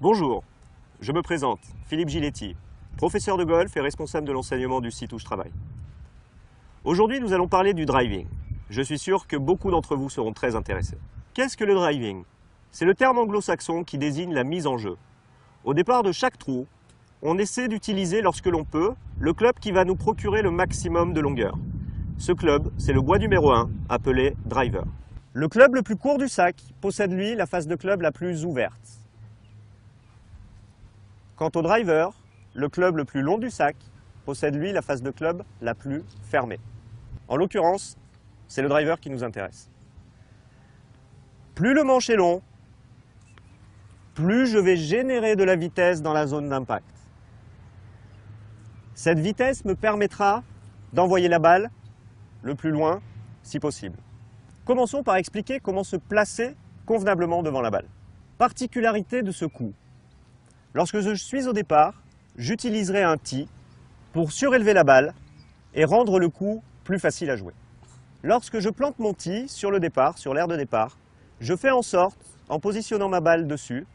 Bonjour, je me présente, Philippe Giletti, professeur de golf et responsable de l'enseignement du site où je travaille. Aujourd'hui, nous allons parler du driving. Je suis sûr que beaucoup d'entre vous seront très intéressés. Qu'est-ce que le driving? C'est le terme anglo-saxon qui désigne la mise en jeu. Au départ de chaque trou, on essaie d'utiliser, lorsque l'on peut, le club qui va nous procurer le maximum de longueur. Ce club, c'est le bois numéro 1, appelé driver. Le club le plus court du sac possède, lui, la face de club la plus ouverte. Quant au driver, le club le plus long du sac possède, lui, la face de club la plus fermée. En l'occurrence, c'est le driver qui nous intéresse. Plus le manche est long, plus je vais générer de la vitesse dans la zone d'impact. Cette vitesse me permettra d'envoyer la balle le plus loin si possible. Commençons par expliquer comment se placer convenablement devant la balle. Particularité de ce coup. Lorsque je suis au départ, j'utiliserai un tee pour surélever la balle et rendre le coup plus facile à jouer. Lorsque je plante mon tee sur le départ, sur l'aire de départ, je fais en sorte, en positionnant ma balle dessus,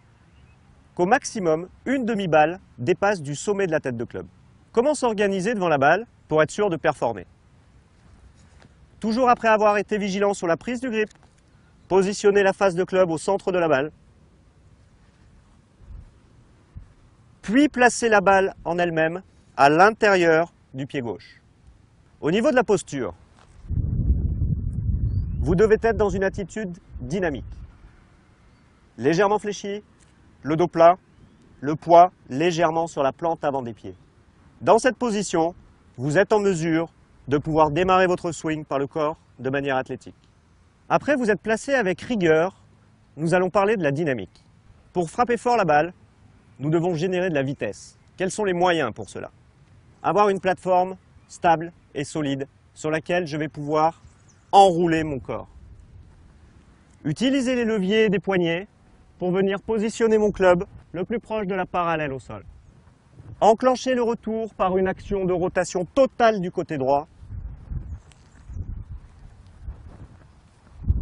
qu'au maximum, une demi-balle dépasse du sommet de la tête de club. Comment s'organiser devant la balle pour être sûr de performer? Toujours après avoir été vigilant sur la prise du grip, positionner la face de club au centre de la balle, puis placer la balle en elle-même à l'intérieur du pied gauche. Au niveau de la posture, vous devez être dans une attitude dynamique. Légèrement fléchi, le dos plat, le poids légèrement sur la plante avant des pieds. Dans cette position, vous êtes en mesure de pouvoir démarrer votre swing par le corps de manière athlétique. Après, vous êtes placé avec rigueur, nous allons parler de la dynamique. Pour frapper fort la balle, nous devons générer de la vitesse. Quels sont les moyens pour cela? Avoir une plateforme stable et solide sur laquelle je vais pouvoir enrouler mon corps. Utiliser les leviers des poignets pour venir positionner mon club le plus proche de la parallèle au sol. Enclencher le retour par une action de rotation totale du côté droit.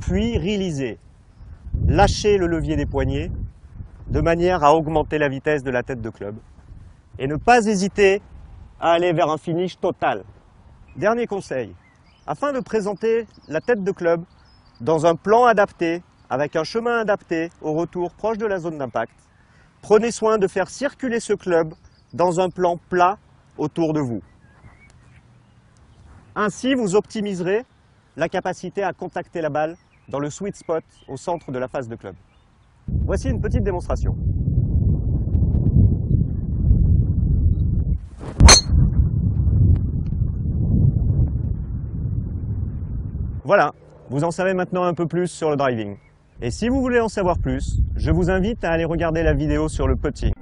Puis réaliser. Lâcher le levier des poignets de manière à augmenter la vitesse de la tête de club. Et ne pas hésiter à aller vers un finish total. Dernier conseil, afin de présenter la tête de club dans un plan adapté, avec un chemin adapté au retour proche de la zone d'impact, prenez soin de faire circuler ce club dans un plan plat autour de vous. Ainsi, vous optimiserez la capacité à contacter la balle dans le sweet spot au centre de la face de club. Voici une petite démonstration. Voilà, vous en savez maintenant un peu plus sur le driving. Et si vous voulez en savoir plus, je vous invite à aller regarder la vidéo sur le putting.